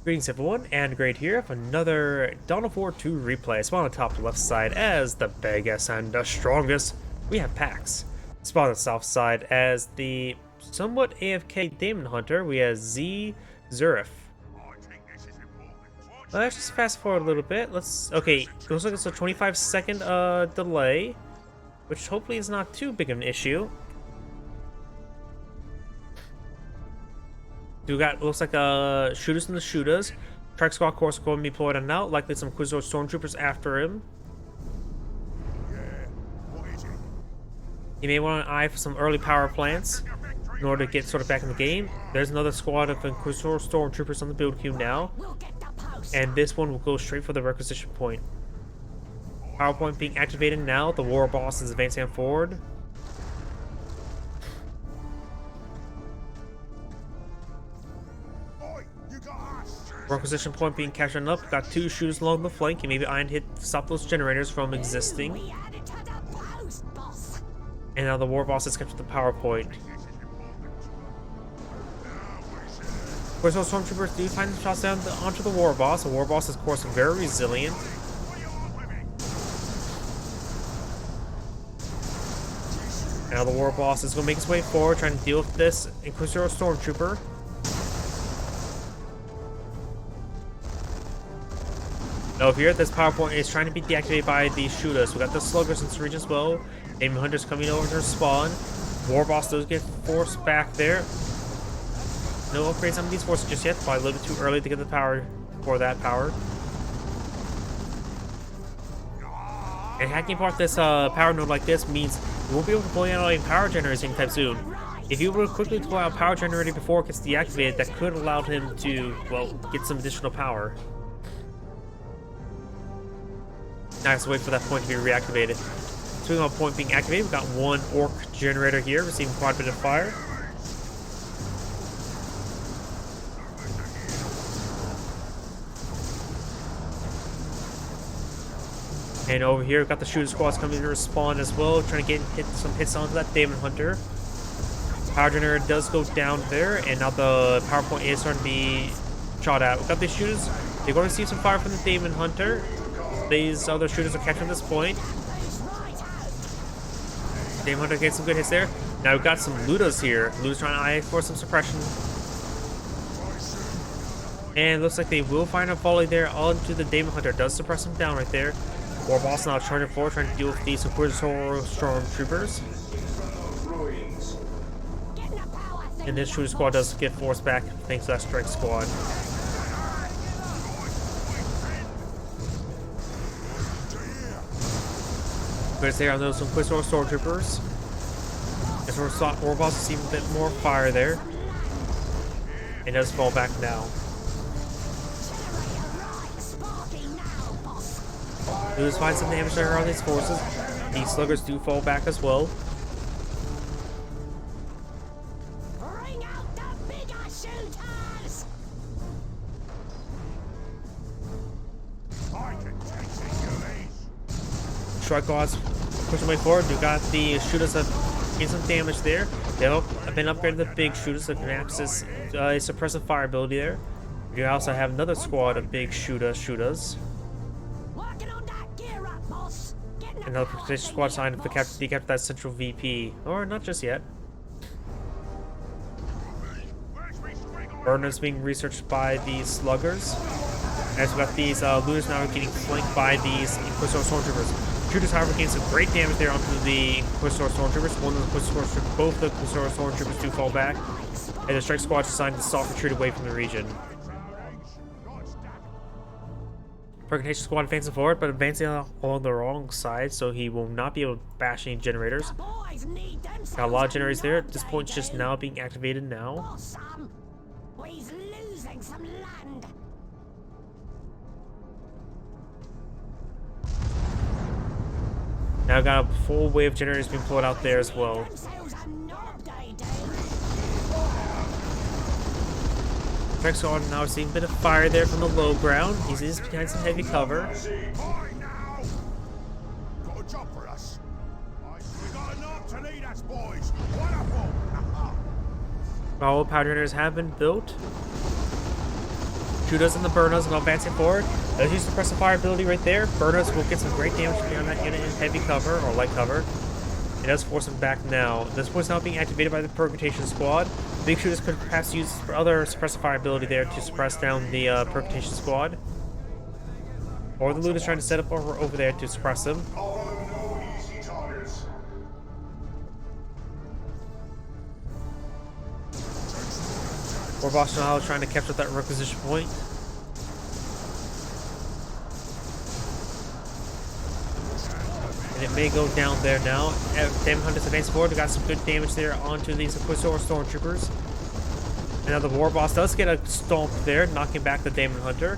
Greetings everyone, and Great here for another Dawn of War 2 replay. Spawn on the top left side as the biggest and the strongest. We have Pax. Spawn on the south side as the somewhat AFK Daemon Hunter. We have ZZeraf. Let's just fast forward a little bit. Okay, it looks like it's a 25-second delay, which hopefully is not too big of an issue. We got, looks like shooters and the shooters. Track squad course going to be deployed on out. Likely some Quizor stormtroopers after him. Yeah, what is it? He may want an eye for some early power plants in order to get sort of back in the game. There's another squad of Inquisitor stormtroopers on the build queue now, and this one will go straight for the requisition point. Power point being activated now. The Warboss is advancing forward. Requisition point being captured up. Got two shooters along the flank, and maybe iron hit stop those generators from existing. And now the Warboss has captured the power point. Of course, those stormtroopers do find the shots down onto the Warboss. The Warboss is, of course, very resilient. Now the Warboss is going to make his way forward, trying to deal with this Inquisitor stormtrooper. Over here, this power point is trying to be deactivated by these shooters. We got the sluggers in this region as well. Daemon hunters coming over to spawn. Warboss does get forced back there. No upgrades on these forces just yet. Probably a little bit too early to get the power for that power. And hacking apart this power node like this means you won't be able to pull out any power generators anytime soon. If you were to quickly pull out a power generator before it gets deactivated, that could allow him to, well, get some additional power. Now I have to wait for that point to be reactivated. Swing on point being activated, we've got one orc generator here, receiving quite a bit of fire. And over here, we've got the shooter squads coming to respawn as well, trying to get some hits onto that Daemon Hunter. Power generator does go down there, and now the power point is starting to be shot at. We've got these shooters, they're going to receive some fire from the Daemon Hunter. These other shooters are capturing this point. Daemon Hunter gets some good hits there. Now we've got some Ludas here. Ludas trying to eye for some suppression. And looks like they will find a volley there onto the Daemon Hunter. Does suppress him down right there. Warboss now charging forward, trying to deal with these Inquisitor stormtroopers. And this shooter squad does get forced back thanks to that strike squad. But there are those Inquisitor stormtroopers. As Warboss receiving a bit more fire there. It does fall back now. Lose find some damage there on these forces. These sluggers do fall back as well. Bring out the bigger shooters! I can take these. Strike squads pushing way forward. You got the shooters that get some damage there. They've been upgraded to the big shooters that can access a suppressive fire ability there. You also have another squad of big shooters. Another protection squad signed to decapture that central VP. Or not just yet. Burners being researched by these sluggers. As we got these looters now getting flanked by these Inquisitor stormtroopers. Shooters, however, gain some great damage there onto the Inquisitor stormtroopers. Both the Inquisitor stormtroopers do fall back. And the strike squad is assigned to soft retreat away from the region. Fragmentation squad advancing forward, but advancing along the wrong side, so he will not be able to bash any generators. Got a lot of generators there. At this point, it's just now being activated now. He's losing some land. Now got a full wave of generators being pulled out there as well. Strike squad now seeing a bit of fire there from the low ground. He is behind some heavy cover. Got a job for us. We got enough to lead us, boys. Wonderful. All power generators have been built. Shooters and the burners now advancing forward. Let's use the suppressive fire ability right there. Burners will get some great damage on that unit in heavy cover or light cover. It does force him back now. This was now being activated by the Percutation Squad. Big Shooters could perhaps use other suppressive fire ability there to suppress down the Percutation Squad. Or the loot is trying to set up over there to suppress them. Warboss now trying to capture that requisition point. And it may go down there now. Daemon Hunter's advanced forward. We got some good damage there onto these Inquisitor Stormtroopers. And now the Warboss does get a stomp there, knocking back the Daemon Hunter.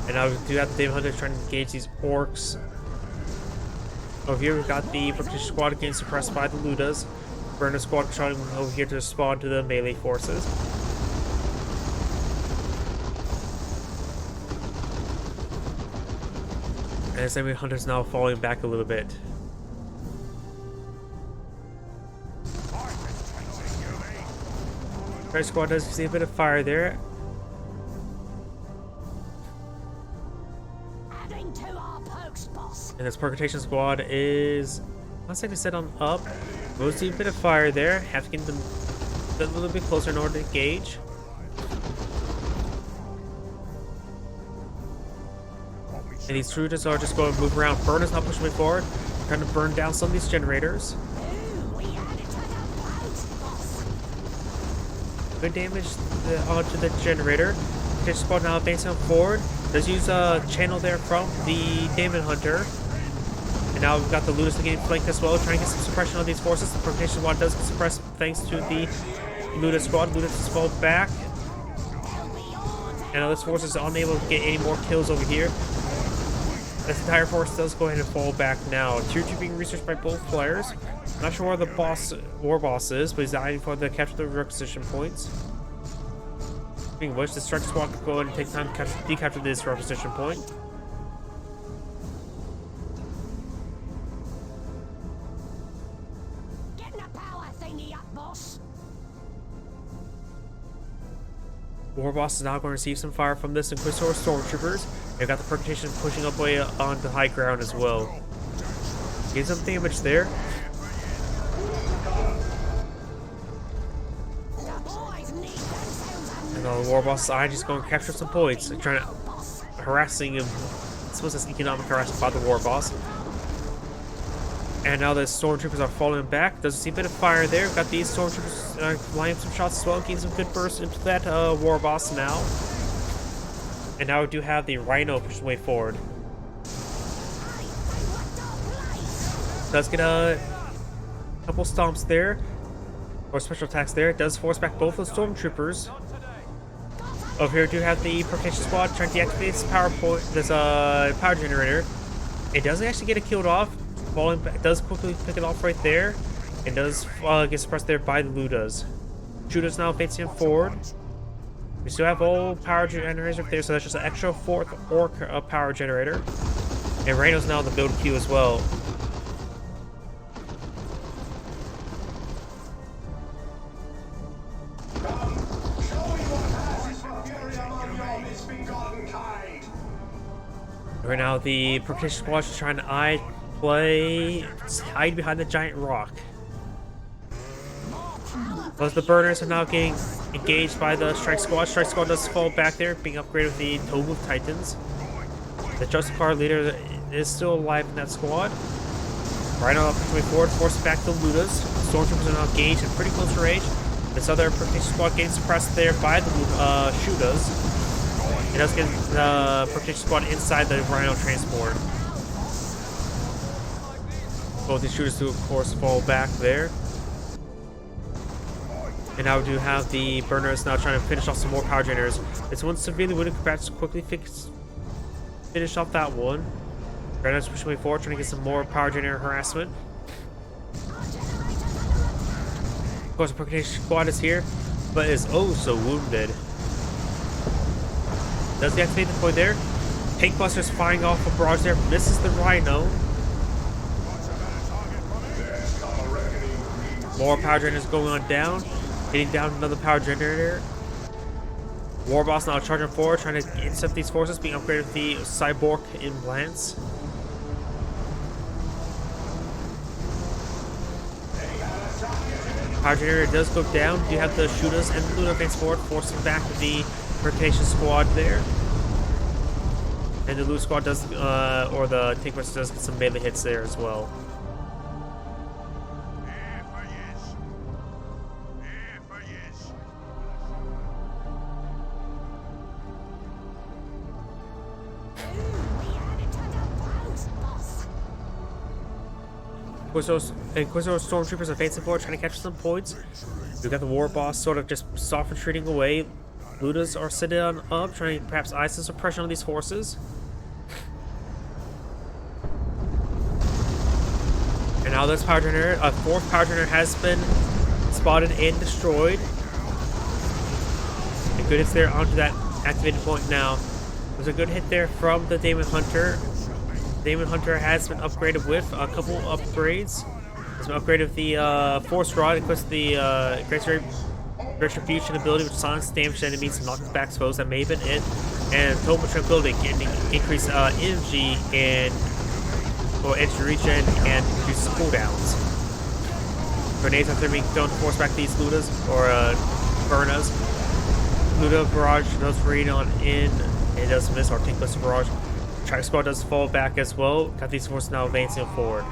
And now we do have the Daemon Hunter trying to engage these orcs. Over here we've got the British squad getting suppressed by the Ludas. Burner squad trying over here to respond to the melee forces. And the enemy hunter's now falling back a little bit. Red squad does see a bit of fire there. And this Percutation Squad is not exactly set on up. We'll see a bit of fire there. Have to get them a little bit closer in order to engage. And these Trooders are just going to move around. Burner's not pushing me forward. Trying to burn down some of these generators. Good damage onto the generator. Percutation Squad now advancing forward. Does use a channel there from the Daemon Hunter. And now we've got the Ludus getting flanked as well, trying to get some suppression on these forces. The Percutation Squad does get suppressed thanks to the Ludus Squad. Ludus has fallen back. And now this force is unable to get any more kills over here. This entire force does go ahead and fall back now. Tier 2 being researched by both players. Not sure where the Warboss is, but he's dying for the capture the requisition points. Speaking of which, the Strike Squad could go ahead and take time to decapture this requisition point. Warboss is now going to receive some fire from this Inquisitor Stormtroopers. They've got the Percutation pushing up way onto high ground as well. Get some damage there. And the Warboss side is going to capture some points. They're trying to harassing him. I suppose that's economic harassment by the Warboss. And now the Stormtroopers are falling back. Doesn't see a bit of fire there. We've got these Stormtroopers lining up some shots as well, getting some good bursts into that Warboss now. And now we do have the Rhino pushing way forward. Does get a couple stomps there, or special attacks there. It does force back both of the Stormtroopers. Over here we do have the Percutation Squad trying to deactivate this power generator. It doesn't actually get it killed off. Falling back, does quickly pick it off right there. It does get suppressed there by the Ludas. Shooters now advancing forward. We still have all power generators up there, so that's just an extra fourth orc power generator. And Rhino's now in the build queue as well. Right now, the Percutation Squad is trying to hide behind the giant rock. Plus, the burners are now getting engaged by the Strike Squad. Strike Squad does fall back there, being upgraded with the Tome of Titans. The Justicar leader is still alive in that squad. Rhino up pushing forward, forcing back the Ludas. Stormtroopers are now engaged in pretty close range. This other Percutation Squad getting suppressed there by the Shudas. It does get the Percutation Squad inside the Rhino transport. Both these shooters do, of course, fall back there. And now we do have the burners now trying to finish off some more power generators. This one's severely wounded. Congrats, quickly finish off that one. Rhinos pushing way forward, trying to get some more power generator harassment. Of course, the Percutation Squad is here, but is oh so wounded. Does deactivate the point there. Tank Buster's firing off a barrage there, misses the Rhino. More power generators going on down. Hitting down another power generator. Warboss now charging forward, trying to intercept these forces, being upgraded with the cyborg implants. Power generator does go down. You have the shooters and the Luna advance forward, forcing back the Percation squad there. And the loot squad does, or the tank force does get some melee hits there as well. Inquisitor stormtroopers advancing forward, trying to capture some points. We've got the Warboss sort of just soft retreating away. Ludas are sitting on up, trying to perhaps ice some suppression on these forces. And now this power generator, a fourth power generator has been spotted and destroyed. A good hits there onto that activated point now. There's a good hit there from the Daemon Hunter. Daemon Hunter has been upgraded with a couple upgrades. It's been upgraded with the Force Rod, equips the Great Retribution ability, which silences damage enemies and knocks back foes. That may have been it. And Total Tranquility, getting increased energy and energy regen and reduces cooldowns. Grenades after being thrown to force back these Ludas or Burnas. Luda barrage does read on in. It does miss our tankless barrage. Track squad does fall back as well. Got these forces now advancing forward.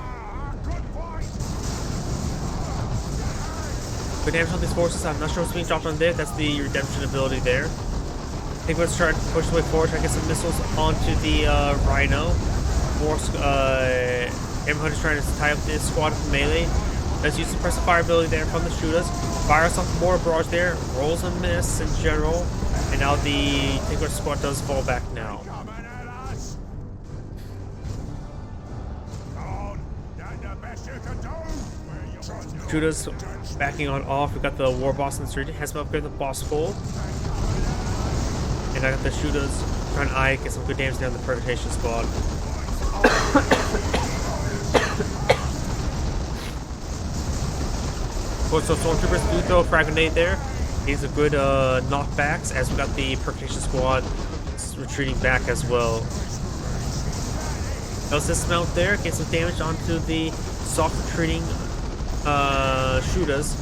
Good damage on these forces. I'm not sure what's being dropped on there. That's the redemption ability there. I think let's try to push the way forward. Try to get some missiles onto the Rhino. Daemon Hunter's trying to tie up this squad with melee. Let's use suppressive fire ability there from the shooters. Fires off more barrage there. Rolls and miss in general. And now the Tinker squad does fall back now. Shooters backing on off. We got the Warboss in the street. Has been upgraded the boss pole. And I got the shooters trying to get some good damage down the Purgation squad. So stormtroopers do throw a frag grenade there. These are good knockbacks as we got the Purgation squad retreating back as well. Does dismount there, get some damage onto the soft retreating shooters.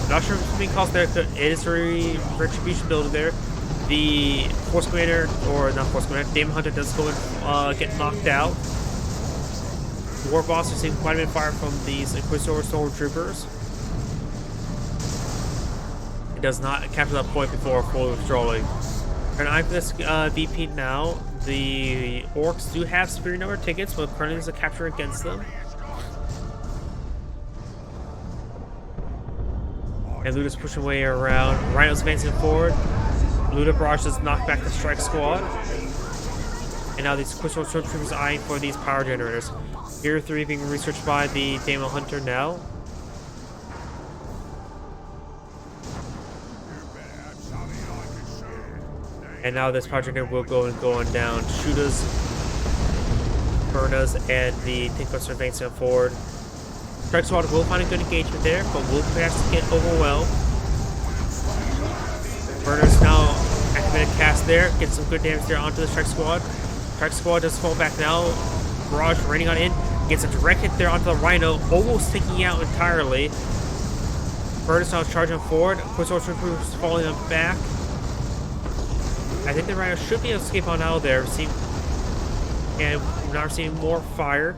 Not sure if it's being caused there. It is a retribution builder there. The Force Commander, or not Force Commander, Daemon Hunter does go and get knocked out. The Warboss receiving quite a bit of fire from these Inquisitor Stormtroopers. It does not capture that point before fully withdrawing. We're going to eye for this VP now. The Orcs do have superior number of tickets, but currently there's a capture against them. And Luda's pushing away around. Rhino's advancing forward. Luda barrage does knock back the strike squad. And now these Inquisitor Stormtroopers are eyeing for these power generators. Here 3 being researched by the Daemon Hunter now. And now this power generator will go and going down. Shooters, Burnas, and the Tinklers are advancing forward. Strike squad will find a good engagement there, but will perhaps get overwhelmed. Burnas now activated cast there, gets some good damage there onto the strike squad. Strike squad does fall back now. Barrage raining on in, gets a direct hit there onto the Rhino, almost taking out entirely. Burnas now charging forward. Inquisitor Troopers falling on back. I think the Rhino should be able to escape on out of there. And we're not receiving more fire.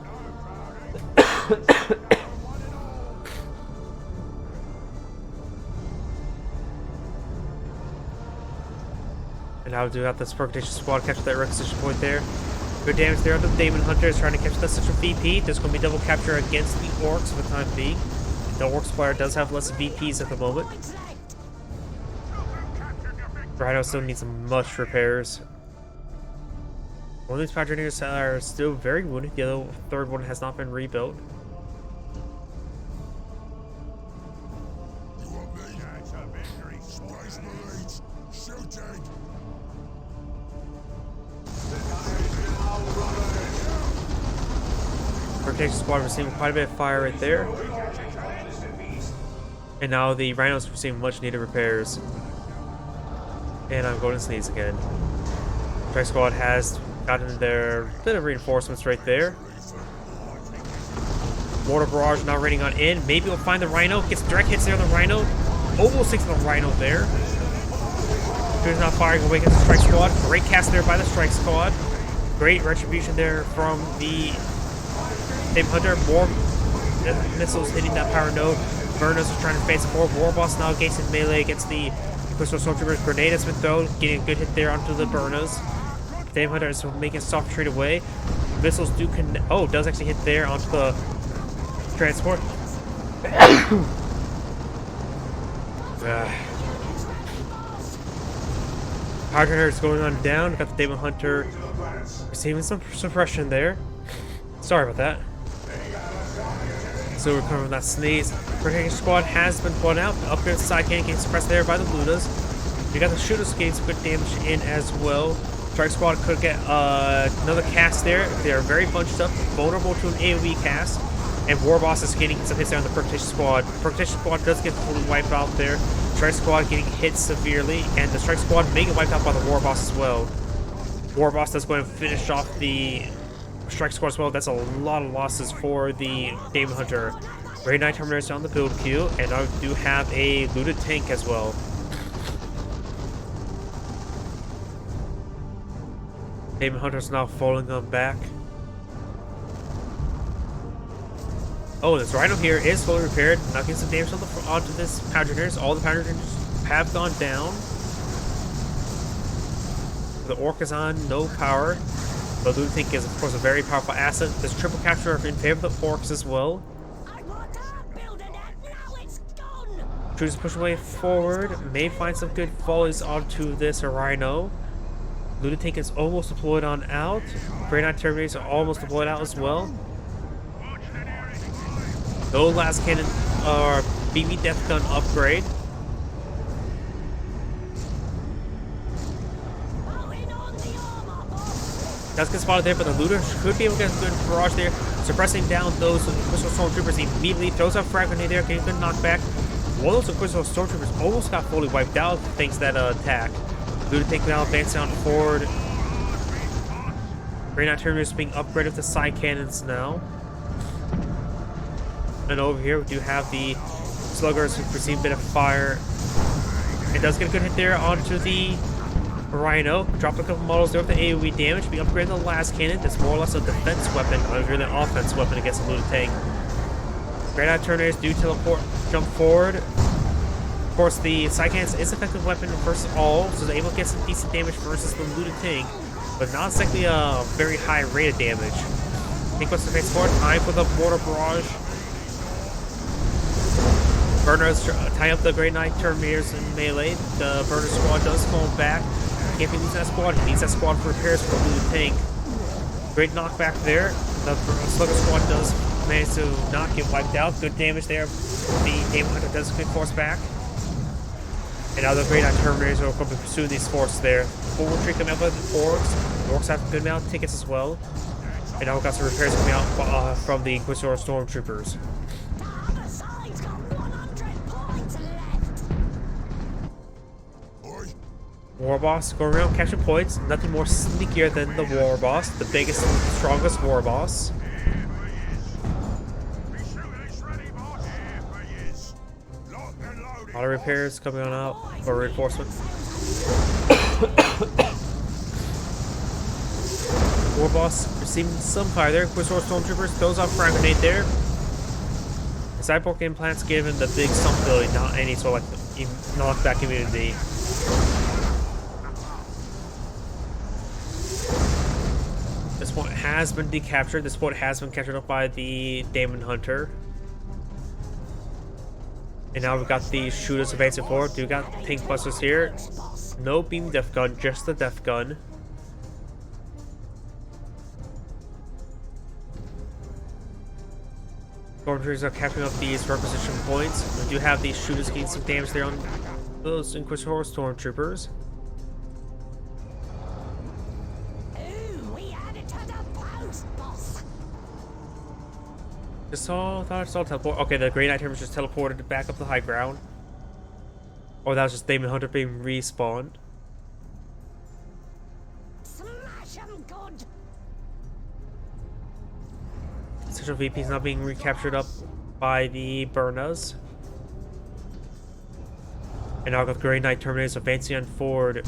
And now we do have this Purgation squad capture that requisition point there. Good damage there on the Daemon Hunter is trying to capture that central VP. There's going to be double capture against the Orcs for the time being. The Orcs player does have less VPs at the moment. Rhino still needs some much repairs. One of these power generators are still very wounded. The other third one has not been rebuilt. Protection squad receiving quite a bit of fire right there. And now the Rhinos receiving much needed repairs. And I'm going to sneeze again. Strike Squad has gotten their bit of reinforcements right there. Mortar Barrage now raining on in. Maybe we'll find the Rhino. Gets direct hits there on the Rhino. Almost takes the Rhino there. Who's not firing away against the Strike Squad. Great cast there by the Strike Squad. Great retribution there from the Daemon Hunter. More missiles hitting that power node. Burners are trying to face forward. Warboss now engaging melee against the Crystal Stormtroopers. Grenade has been thrown. Getting a good hit there onto the Burners. Daemon Hunter is making soft trade away. Missiles do connect. Oh, does actually hit there onto the transport. Power Generator is going on down. Got the Daemon Hunter receiving some suppression there. Sorry about that. So we're coming from that sneeze. Protection Squad has been put out. Up here, the side cannon getting suppressed there by the Ludas. You got the shooters getting some good damage in as well. Strike Squad could get another cast there. They are very bunched up, vulnerable to an AoE cast. And Warboss is getting some hits there on the Protection Squad. Protection Squad does get fully wiped out there. Strike Squad getting hit severely, and the Strike Squad may get wiped out by the Warboss as well. Warboss does go and finish off the Strike Squad as well. That's a lot of losses for the Daemon Hunter. Raid Knight Terminators on the build queue, and I do have a looted tank as well. Daemon Hunter's now falling on back. Oh, this Rhino here is fully repaired. Now getting some damage onto this Power Generators. All the Power Generators have gone down. The Orc is on no power. The Loot Tank is, of course, a very powerful asset. There's triple capture in favor of the Orcs as well. Troopers push away forward. May find some good volleys onto this Rhino. Looted Tank is almost deployed on out. Raid Knight Terminators are almost deployed out as well. No last cannon or BB Death Gun upgrade. Does get spotted there, but the looter could be able to get a good barrage there, suppressing down those Crystal Stormtroopers immediately. Throws a frag grenade there, getting a good knockback. One of those Crystal Stormtroopers almost got fully wiped out thanks to that attack. Looter Tank now advancing on forward. Raid Knight Terminators being upgraded with the side cannons now. And over here we do have the Sluggers who receive a bit of fire. It does get a good hit there onto the Rhino. Drop a couple models there with the AoE damage. Be upgraded the last cannon. That's more or less a defense weapon, not really an offense weapon against a looted tank. Raid Knight Terminators do teleport, jump forward. Of course, the side cannons is an effective weapon versus all, so they're able to get some decent damage versus the looted tank, but not exactly a very high rate of damage. Tank wants to face forward. Time for the Mortar Barrage. Burners tie up the Great Knight Terminators in melee. The Burner Squad does fall back. Can't be losing that squad. He needs that squad for repairs for the looted tank. Great knockback there. The Slugger Squad does manage to not get wiped out. Good damage there. The Daemon Hunter does quick force back. And now the Great Knight Terminators are going to pursue these forces there. Forward tree coming up with the Orcs. The Orcs have a good amount of tickets as well. And now we've got some repairs coming out from the Inquisitor Stormtroopers. Warboss going around catching points. Nothing more sneakier than the Warboss, the biggest and strongest Warboss. Auto repairs coming on out for reinforcement. Warboss receiving some fire there. Inquisitor Stormtroopers throws off frag grenade there. The cyborg implants given the big stump ability, not any sort of like knockback immunity. This point has been decaptured. This point has been captured up by the Daemon Hunter. And now we've got the shooters advancing forward. Do got tank busters here. No beam death gun, just the death gun. Stormtroopers are capturing up these requisition points. We do have these shooters getting some damage there on those Inquisitor Stormtroopers. Thought I saw teleport. Okay, the Grey Knight Terminus just teleported back up the high ground. Or that was just Daemon Hunter being respawned. Smash 'em good. Central VP is now being recaptured up by the Burnas. And now got the Grey Knight Terminators advancing on forward.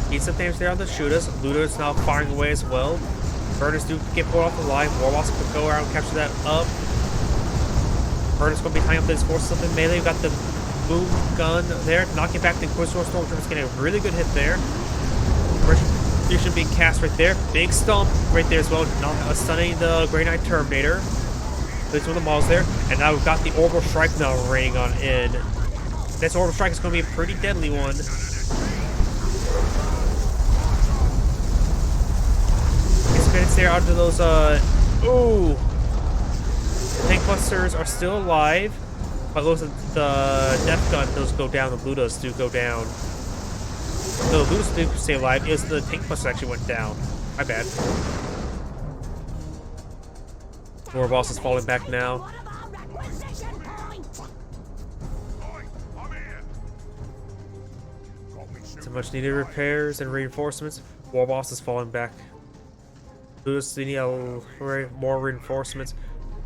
Decent damage there on the shooters. Looter's now firing away as well. Burners do get pulled off the line. Warboss can go around and capture that up. Burners going to be tying up his forces up in melee. We've got the boom gun there, knocking back the Inquisitor Stormtroopers, getting a really good hit there. Retribution being cast right there. Big stomp right there as well, stunning the Grey Knight Terminator. There's one of the models there. And now we've got the Orbital Strike now raining on in. This Orbital Strike is going to be a pretty deadly one. Minutes there onto those ooh, the tank busters are still alive, but those the death gun, those go down. The Ludas do go down. No, the Ludas do stay alive. It was the tank busters actually went down. My bad. Warboss is falling back now. Some much needed repairs and reinforcements. Warboss is falling back. Ludas need more reinforcements,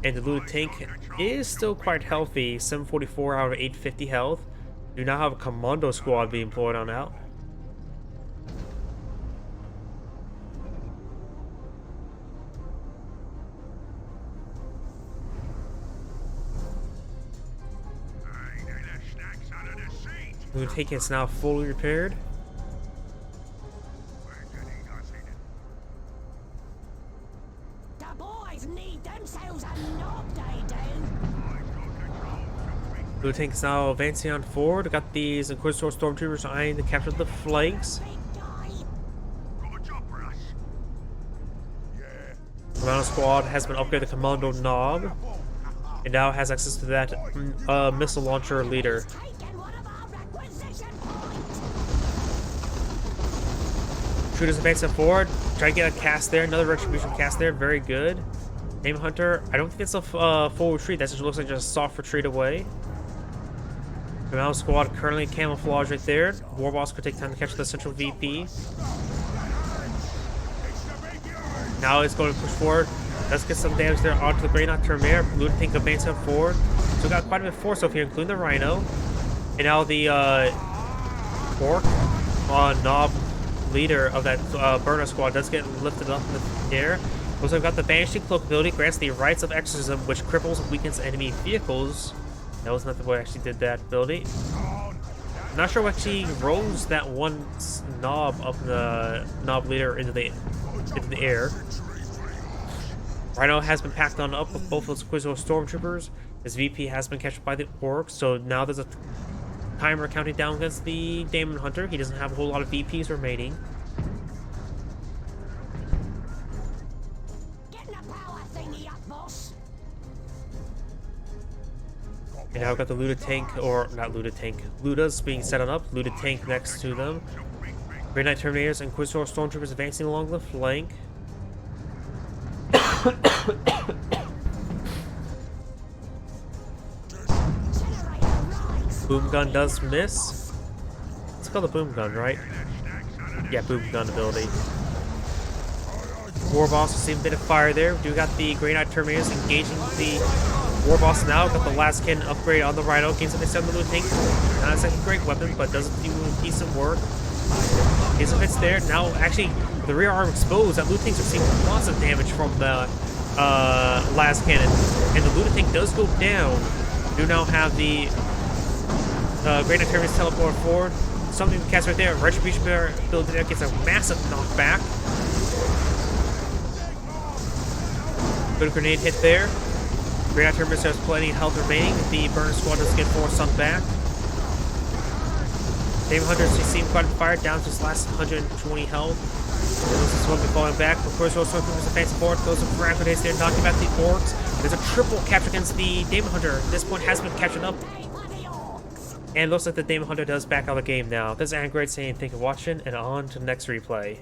and the Luda tank is still quite healthy, 744 out of 850 health. Do now have a commando squad being employed on out. Luda tank is now fully repaired. Blue tank is now advancing on forward. Got these Inquisitor Stormtroopers eyeing to capture the flanks. Commando squad has been upgraded to Commando Knob, and now has access to that missile launcher leader. Shooters advancing forward. Try to get a cast there. Another retribution cast there. Very good. Daemon Hunter. I don't think it's a full retreat. That just looks like just a soft retreat away. Commando squad currently camouflage right there. Warboss could take time to catch the central VP. Now it's going to push forward. Let's get some damage there onto the Grey Knight Terminator. Luda tank advancing forward. So we got quite a bit of force over here, including the Rhino. And now the Orc Knob leader of that burner squad does get lifted up in the air. Also, we've got the Banishing Cloak ability, grants the Rites of Exorcism, which cripples and weakens enemy vehicles. That was not the way I actually did that ability. I'm not sure what actually rose that one knob of the knob leader into the air. Rhino has been packed on up with both those Inquisitor Stormtroopers. His VP has been captured by the Orcs, so now there's a timer counting down against the Daemon Hunter. He doesn't have a whole lot of VPs remaining. And now we've got the Luda tank, or not Luda tank, Ludas being set on up. Luda tank next to them. Grey Knight Terminators and Inquisitor Stormtroopers advancing along the flank. Boom gun does miss. It's called the boom gun, right? Yeah, boom gun ability. Warboss will see a bit of fire there. We do got the Grey Knight Terminators engaging the Warboss now. Got the last cannon upgrade on the Rhino. Gains some hits on the Luda tank. Not exactly a great weapon, but does do decent work. Gains some hits there. Now, actually, with the rear arm exposed, that Luda tank's receiving lots of damage from the last cannon. And the Luda tank does go down. We do now have the Grey Knight Terminators teleport forward. Something to cast right there. Retribution ability there gets a massive knockback. Good grenade hit there. Grey Knight Terminators has plenty of health remaining. The burner squad does get 4 sunk back. Daemon Hunter seems quite fired down to his last 120 health. This is what we're falling back. Of course, also moves advancing forward. Goes with rapid grenades there, knocking back the Orcs. There's a triple capture against the Daemon Hunter. At this point has been captured up. And it looks like the Daemon Hunter does back out of the game now. This is Angry saying thank you for watching, and on to the next replay.